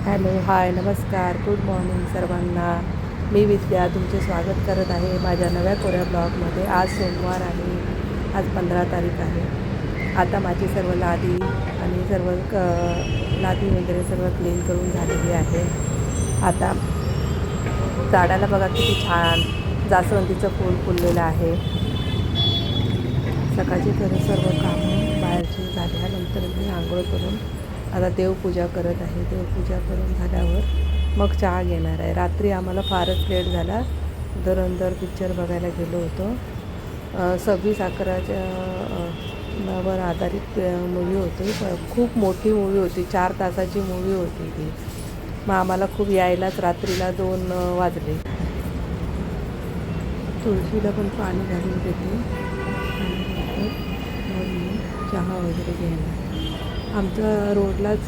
Hello, हाय, नमस्कार, good morning सर्वांना. मी विद्या तुमचे स्वागत करत आहे माझ्या नव्या कोऱ्या ब्लॉगमध्ये. आज सोमवार आहे, आज 15 तारीख आहे. आता माझी सर्व लादी आणि सर्व लादी वगैरे सर्व क्लीन करून झालेली आहे. आता झाडाला बघा किती छान जास्वंदीचं फूल फुललेलं आहे. सकाळची सर्व कामं बाहेरची झाल्यानंतर मी आंघोळ करून आता देवपूजा करत आहे. देवपूजा करून झाल्यावर मग चहा घेणार आहे. रात्री आम्हाला फारच लेट झाला. धुरंधर पिक्चर बघायला गेलो होतो. 26/11च्या वर आधारित मूवी होती. खूप मोठी मूवी होती, 4 तासाची मूवी होती ती. मग आम्हाला खूप यायलाच रात्रीला 2 वाजले. तुळशीला पण पाणी घालून देते आणि मग मी चहा वगैरे घेणार. आमच्या रोडलाच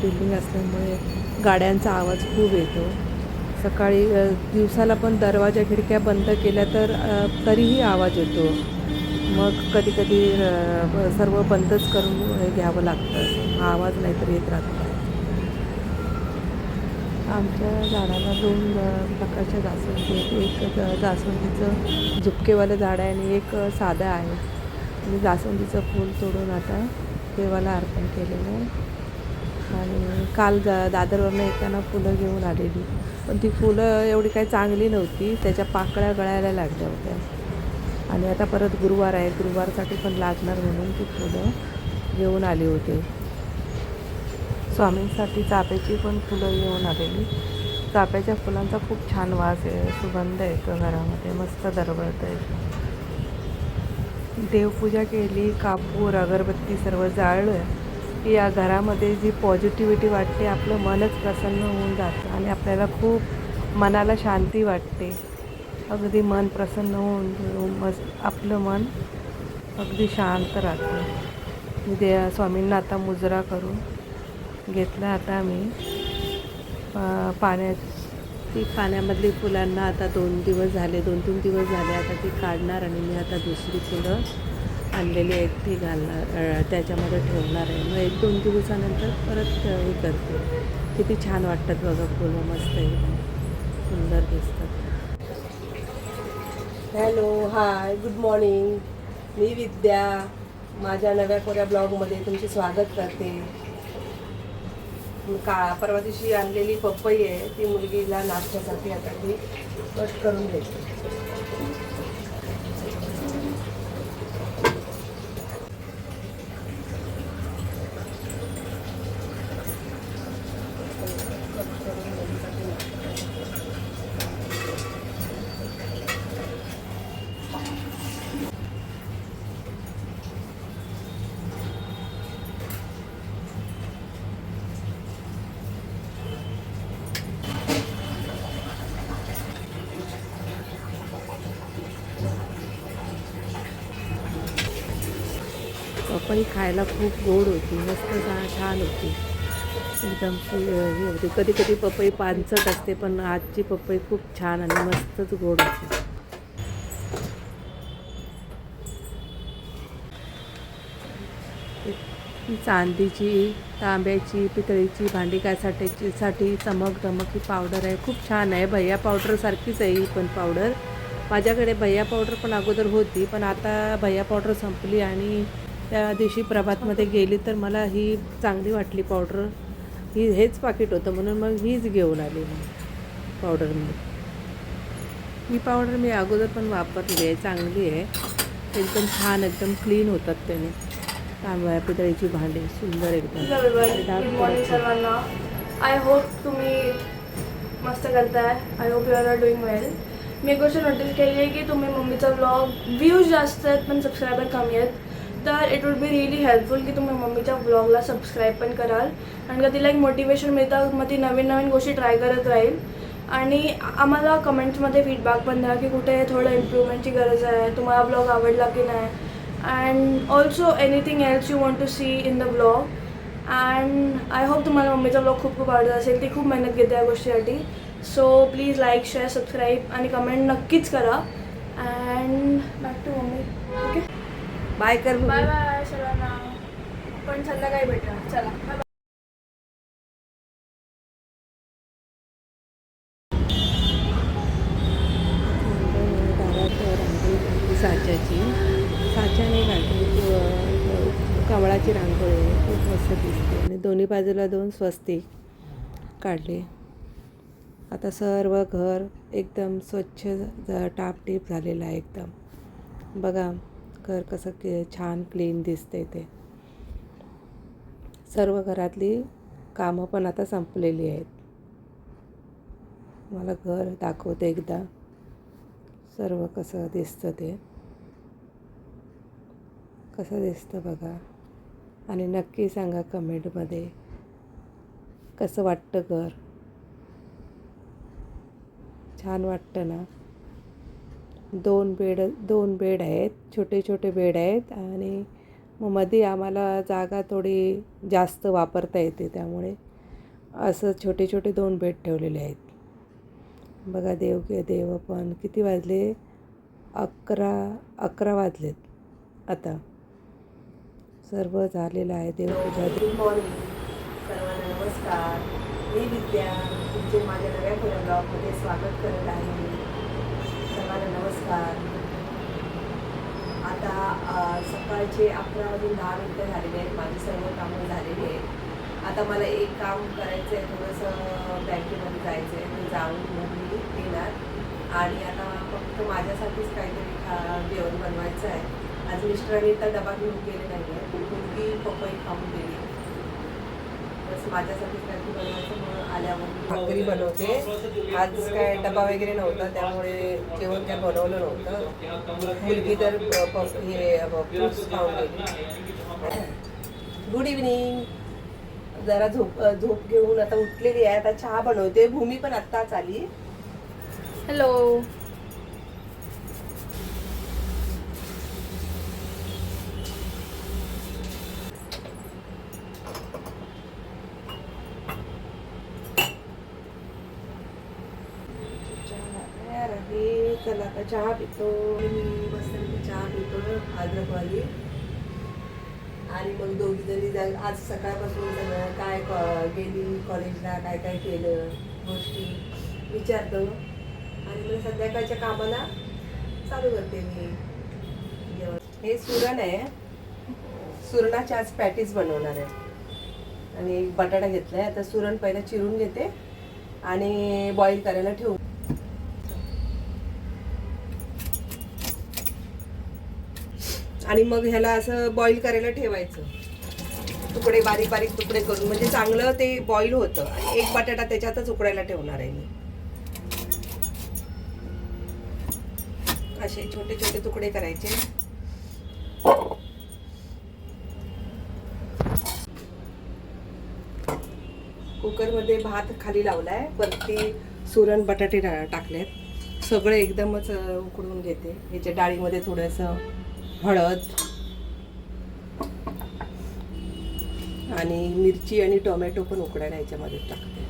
बिल्डिंग असल्यामुळे गाड्यांचा आवाज खूप येतो. सकाळी दिवसाला पण दरवाजा खिडक्या बंद केल्या तर तरीही आवाज येतो. मग कधी कधी सर्व बंदच करून घ्यावं लागतं. हा आवाज नाहीतर येत राहतो. आमच्या झाडाला 2 प्रकारच्या जास्वंदी आहेत. एक जास्वंदीचं झुपकेवालं झाड आहे आणि एक साधं आहे. मी जास्वंदीचं फूल तोडून आता देवाला अर्पण केलेलं आहे. आणि काल दादरवरनं येताना फुलं घेऊन आलेली, पण ती फुलं एवढी काही चांगली नव्हती. त्याच्या पाकळ्या गळायला लागल्या होत्या. आणि आता परत गुरुवार आहे, गुरुवारसाठी पण लागणार म्हणून ती फुलं घेऊन आली होती. स्वामींसाठी चाफ्याची पण फुलं घेऊन आलेली. चाफ्याच्या फुलांचा खूप छान वास आहे, सुगंध येतो घरामध्ये, मस्त दरवळत आहे. देवपूजा केली, कापूर अगरबत्ती सर्व जाळलं की या घरामध्ये जी पॉझिटिव्हिटी वाटते, आपलं मनच प्रसन्न होऊन जातं आणि आपल्याला खूप मनाला शांती वाटते. अगदी मन प्रसन्न होऊन आपलं मन अगदी शांत राहतं. मी स्वामींना आता मुजरा करून घेतला. आता मी पाण्यामधली फुलांना आता 2-3 दिवस झाले आता ती काढणार आणि मी आता दुसरी फुलं आणलेली आहेत ती घालणार, त्याच्यामध्ये ठेवणार आहे. मग 1-2 दिवसानंतर परत हे करते. किती छान वाटतात बघा फुलं, मस्त एकदम सुंदर दिसतात. हॅलो, हाय, गुड मॉर्निंग. मी विद्या माझ्या नव्या कोऱ्या ब्लॉगमध्ये तुमचे स्वागत करते. परवा दिवशी आणलेली पपई आहे, ती मुलगीला नाश्त्यासाठी आता ती कट करून देते. पपई खायला खूप गोड होती, मस्त छान होती एकदम. हे होती, कधी कधी पपई पानसट असते, पण आजची पपई खूप छान आणि मस्तच गोड होती. चांदीची, तांब्याची, पितळीची भांडी काय साठी चमकी पावडर आहे, खूप छान आहे. भैया पावडर सारखीच आहे ही पण पावडर. माझ्याकडे भैया पावडर पण अगोदर होती, पण आता भैया पावडर संपली आणि त्या दिवशी प्रभातमध्ये गेली तर मला ही चांगली वाटली पावडर. हेच पाकिट होतं म्हणून मग हीच घेऊन आली मी पावडर. ही पावडर मी अगोदर पण वापरली आहे, चांगली आहे, एकदम छान, एकदम क्लीन होतात त्याने. तांब्या पितळीची भांडी सुंदर एकदम. गुड मॉर्निंग सर्वांना. आय होप तुम्ही मस्त करताय. I hope you are doing well. मी एक गोष्ट नोटीस केली आहे की तुम्ही मम्मीचा व्लॉग व्ह्यूज जास्त आहेत पण सबस्क्रायबर कमी आहेत. तर it would be really helpful की तुम्ही मम्मीच्या व्लॉगला सबस्क्राईब पण कराल, कारण का तिला एक मोटिवेशन मिळतं, मग ती नवीन नवीन गोष्टी ट्राय करत राहील. आणि आम्हाला कमेंट्समध्ये फीडबॅक पण द्या की कुठे थोडं इम्प्रूव्हमेंटची गरज आहे, तुम्हाला व्लॉग आवडला की नाही. And also anything else you want to see in the blog. And I hope तुम्हाला मम्मीचा ब्लॉग खूप खूप आवडत असेल. ती खूप मेहनत घेते या गोष्टीसाठी. So please like, share, subscribe आणि कमेंट नक्कीच करा. And back to mummy. Okay, bye कर. बाय बाय सर्वांना. पण संध्याकाळी भेटा. चला, बाय. सकाळची रांगोळी आहे, खूप मस्त दिसते. आणि दोन्ही बाजूला 2 स्वस्तिक काढले. आता सर्व घर एकदम स्वच्छ टापटीप झालेलं आहे एकदम. बघा घर कसं छान क्लीन दिसते ते. सर्व घरातली कामं पण आता संपलेली आहेत. मला घर दाखवते एकदा सर्व कसं दिसतं ते. कसं दिसतं बघा. आणि नक्की सांगा कमेंटमध्ये कसं वाटतं घर. छान वाटतं ना. 2 बेड आहेत, छोटे छोटे बेड आहेत. आणि मग मध्ये आम्हाला जागा थोडी जास्त वापरता येते, त्यामुळे असं छोटे छोटे 2 बेड ठेवलेले आहेत. बघा देव पण किती वाजले, 11 वाजलेत आता. सर्व झालेलं आहे देवपूजा. गुड मॉर्निंग सर्वांना, नमस्कार. मी विद्या तुमचे माझ्या नव्या ब्लॉगमध्ये स्वागत करत आहे. सर्वांना नमस्कार. आता सकाळचे 11 वाजून 10 मिनिटं झालेले आहेत. माझी सर्व कामं झालेली आहेत. आता मला एक काम करायचं आहे, थोडंसं बँकेमध्ये जायचं आहे. ते जाऊन मग मी येणार. आणि आता फक्त माझ्यासाठीच काहीतरी जेवण बनवायचं आहे. आज मिस्टरांनी तर डबा घेऊन गेले नाही आहे, मुलगी पपई खाऊन गेली. बस माझ्यासाठी काहीतरी बनवायचं, म्हणून आल्यावर भाकरी बनवते. आज काय डबा वगैरे नव्हता, त्यामुळे जेवण काय बनवलं नव्हतं. मुलगी तर फ्रूट्स खाऊन गेली. Good evening. जरा झोप घेऊन आता उठलेली आहे. आता चहा बनवते. भूमी पण आत्ताच आली. हॅलो. चला आता चहा पितो. मस्त चहा पितो अद्रकवाली. आणि मग दोघी जणी आज सकाळपासून काय गेली कॉलेजला, काय काय केलं गोष्टी विचारतो. आणि मग संध्याकाळच्या कामाला चालू करते मी जेवण. हे सुरण आहे, सुरणाच्या आज पॅटीस बनवणार आहे. आणि एक बटाटा घेतला आहे. आता सुरण पहिला चिरून घेते आणि बॉईल करायला ठेवू. आणि मग ह्याला असं बॉईल करायला ठेवायचं. तुकडे बारीक बारीक तुकडे करून, म्हणजे चांगलं ते बॉईल होतं. आणि एक बटाटा त्याच्यातच उकडायला ठेवणार आहे मी. असे छोटे छोटे तुकडे करायचे. कुकरमध्ये भात खाली लावलाय, वरती सुरण बटाटे टाकलेत. सगळे एकदमच उकडून घेते. ह्याच्या डाळीमध्ये थोडंसं हळद आणि मिरची आणि टोमॅटो पण उकडायला ह्याच्यामध्ये टाकते.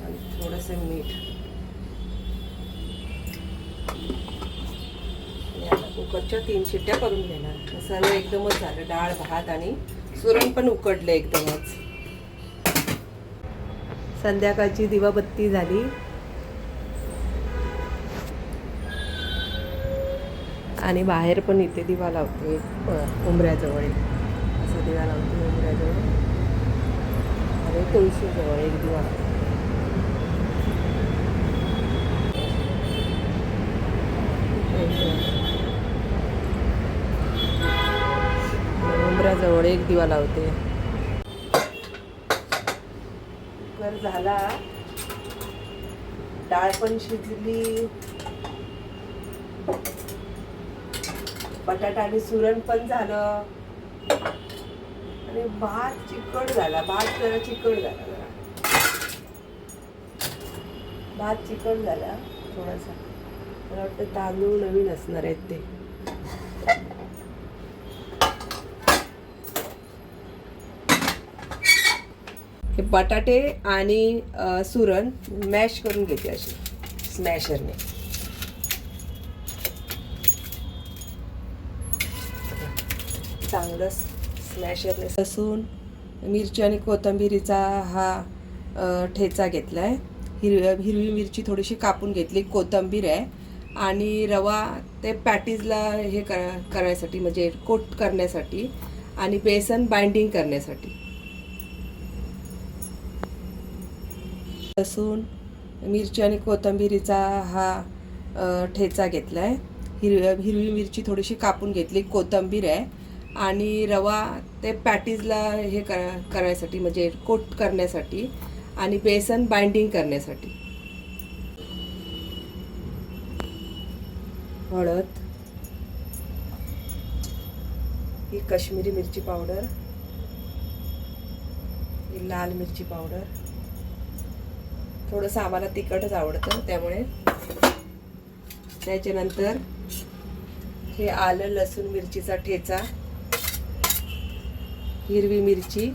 आणि थोडंसं मीठ. आणि आता कुकरच्या 3 शिट्ट्या करून घेणार. सर्व एकदमच झालं. डाळ भात आणि सुरण पण उकडलं एकदमच. संध्याकाळची दिवाबत्ती झाली. आणि बाहेर पण इथे दिवा लावते उंबऱ्याजवळ. असं दिवा लावते उंबऱ्याजवळ. आणि तुळशीजवळ एक दिवा. उंबऱ्याजवळ एक दिवा लावते. कुकर झाला. डाळ पण शिजली, बटाटा आणि सुरण पण झालं. आणि भात चिकट झाला. भात जरा चिकट झाला. भात चिकट झाला थोडासा. मला वाटतं तांदूळ नवीन असणार आहेत ते. हे बटाटे आणि सुरण मॅश करून घेते अशी स्मॅशरने. चांगलं स्मॅशरने. लसूण, मिरची आणि कोथिंबीरीचा हा ठेचा घेतला आहे. हिरवी मिरची थोडीशी कापून घेतली. कोथिंबीर आहे आणि रवा ते पॅटीजला हे करायसाठी म्हणजे कोट करण्यासाठी आणि बेसन बाइंडिंग करण्यासाठी. लसूण, मिरची आणि कोथिंबीरीचा हा ठेचा घेतला आहे. हिरवी मिरची थोडीशी कापून घेतली, कोथिंबीर आहे आणि रवा ते पॅटीजला हे करायसाठी म्हणजे कोट करण्यासाठी आणि बेसन बाइंडिंग करण्यासाठी. हळद, ही काश्मीरी मिरची पावडर, ही लाल मिरची पावडर. थोडंसं आम्हाला तिखटच आवडतं त्यामुळे. त्याच्यानंतर हे आलं लसूण मिरचीचा ठेचा, हिरवी मिरची,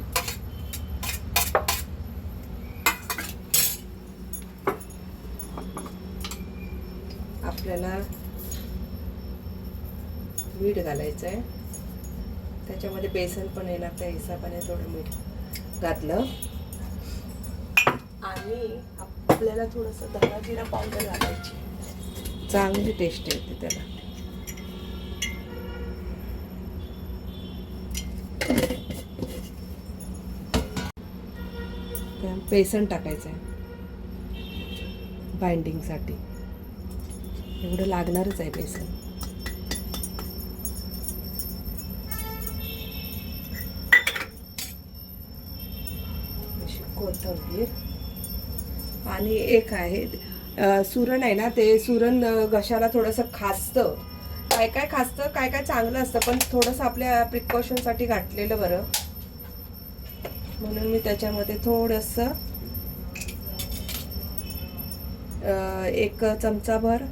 आपल्याला मीठ घालायचं आहे. त्याच्यामध्ये बेसन पण येणार, त्या हिशोबाने थोडं मीठ घातलं. आणि आपल्याला थोडंसं धना जिरा पावडर घालायची, चांगली टेस्ट येते त्याला. बेसन टाकायचं आहे बाइंडिंगसाठी, एवढं लागणारच आहे बेसन. कोथिंबीर आणि एक आहे सुरण आहे ना, ते सुरण घशाला थोडंसं खासतं. काय काय खासतं, काय काय चांगलं असतं, पण थोडंसं आपल्या प्रिकॉशनसाठी घातलेलं बरं. म्हणून मी त्याच्यामध्ये थोडंसं 1 चमचाभर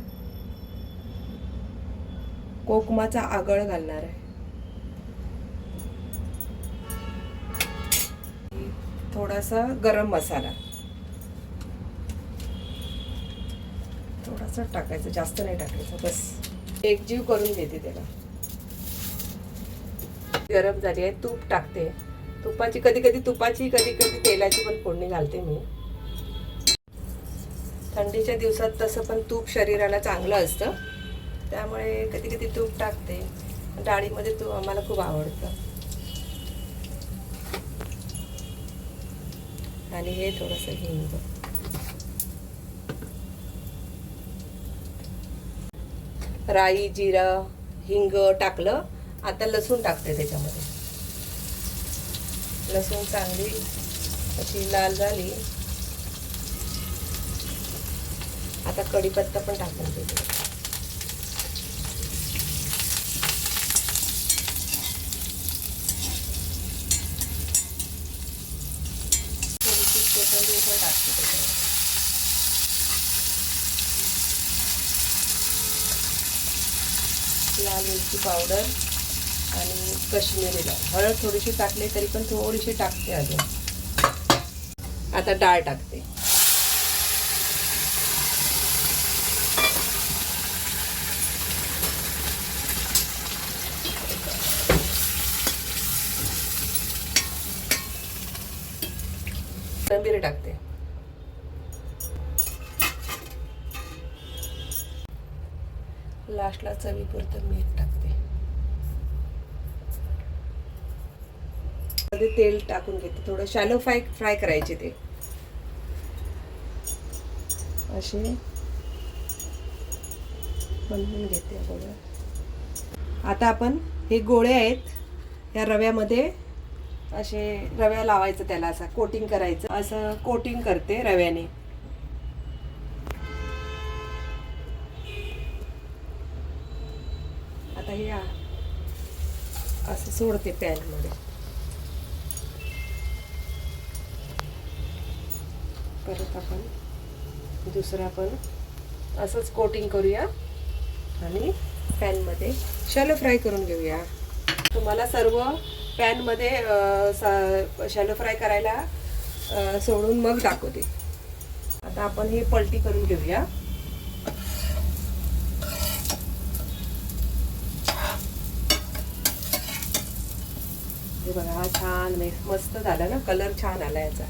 कोकमाचा आगळ घालणार आहे. थोडासा गरम मसाला थोडासा टाकायचं, जास्त नाही टाकायचं, बस एकजीव करून घेते त्याला. गरम झाली आहे, तूप टाकते. तुपाची कधी कधी तुपाची, कधी कधी तेलाची पण फोडणी घालते मी. थंडीच्या दिवसात तसं पण तूप शरीराला चांगलं असतं, त्यामुळे कधी कधी तूप टाकते. डाळीमध्ये तूप आम्हाला खूप आवडतं. आणि हे थोडंसं हिंग, राई, जिरा, हिंग टाकलं. आता लसूण टाकते त्याच्यामध्ये. लसूण चांगली अशी लाल झाली. आता कढीपत्ता पण टाकून देते. थोडीशी कोथिंबीर पण टाकते त्याच्यामध्ये. लाल मिरची पावडर आणि काश्मीरी लाल. हळद थोडीशी टाकली तरी पण थोडीशी टाकते अजून. आता डाळ टाकते. कोथिंबीर टाकते. लास्टला चवीपुरतं मीठ टाकते. तेल टाकून घेते. थोडं शॅलो फ्राय करायचे ते असे बनवून घेते अगोदर. आता आपण हे गोळे आहेत या रव्यामध्ये असे रव्या लावायचं, त्याला असं कोटिंग करायचं. असं कोटिंग करते रव्याने. आता हे असं सोडते पॅनमध्ये. परत आपण दुसरा पण असंच कोटिंग करूया आणि पॅनमध्ये शॅलो फ्राय करून घेऊया. तुम्हाला सर्व पॅनमध्ये शॅलो फ्राय करायला सोडून मग दाखवते. आता आपण हे पलटी करून घेऊया. हे बघा, हा छान मस्त झाला ना, कलर छान आला याचा.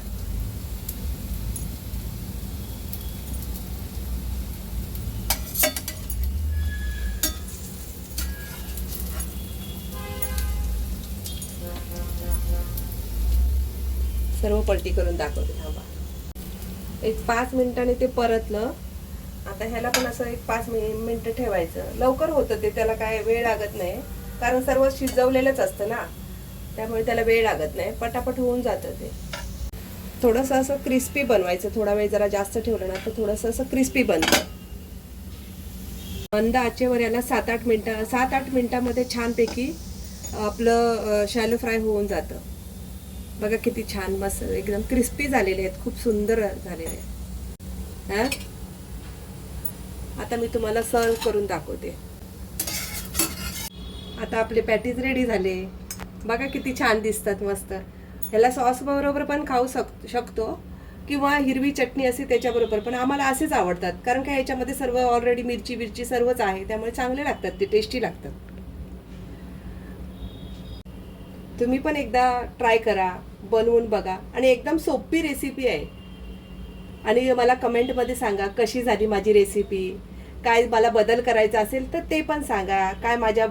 सर्व पलटी करून दाखवते थांबा. एक 5 मिनिटांनी ते परतलं. आता ह्याला पण असं एक 5 मिनिटं ठेवायचं. लवकर होतं ते, त्याला काय वेळ लागत नाही कारण सर्व शिजवलेलंच असतं ना, त्यामुळे त्याला वेळ लागत नाही, पटापट होऊन जातं ते. थोडंसं असं क्रिस्पी बनवायचं. थोडा वेळ जरा जास्त ठेवलं ना तर थोडंसं असं क्रिस्पी बनतं. मंद आचेवर याला 7-8 मिनिटामध्ये छानपैकी आपलं शॅलो फ्राय होऊन जातं. बघा किती छान मस्त एकदम क्रिस्पी झालेले आहेत, खूप सुंदर झालेले आहेत. हा, आता मी तुम्हाला सर्व करून दाखवते. आता आपले पॅटीज रेडी झाले. बघा किती छान दिसतात मस्त. ह्याला सॉस बरोबर पण खाऊ शकतो किंवा हिरवी चटणी असते त्याच्याबरोबर, पण आम्हाला असेच आवडतात कारण का ह्याच्यामध्ये सर्व ऑलरेडी मिरची सर्वच आहे, त्यामुळे चांगले लागतात ते, टेस्टी लागतात. तुम्ही पण एकदा ट्राय करा, बनवून बघा. आणि एकदम सोपी रेसिपी आहे. आणि मला कमेंटमध्ये सांगा कशी झाली माझी रेसिपी. काय मला बदल करायचा असेल तर ते पण सांगा. काय माझ्या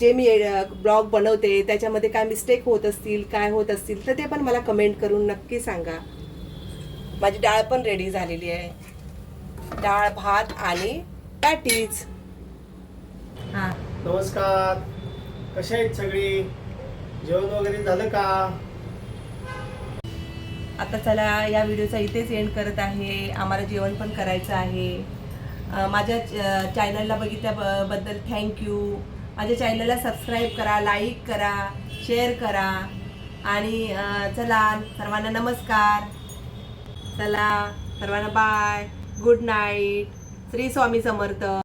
जे मी ब्लॉग बनवते त्याच्यामध्ये काय मिस्टेक होत असतील, काय होत असतील तर ते पण मला कमेंट करून नक्की सांगा. माझी डाळ पण रेडी झालेली आहे. डाळ, भात आणि पॅटीज. हां, नमस्कार, कशा आहेत सगळी? जेवण वगैरे झालं का? आता चला या व्हिडिओचा इथेच एंड करत आहे. आम्हाला जेवण पण करायचं आहे. माझ्या चॅनलला बघितल्याबद्दल थँक्यू. माझ्या चॅनलला सबस्क्राईब करा, लाईक करा, शेअर करा. आणि चला सर्वांना नमस्कार. चला सर्वांना bye, good night, Shri Swami Samarth.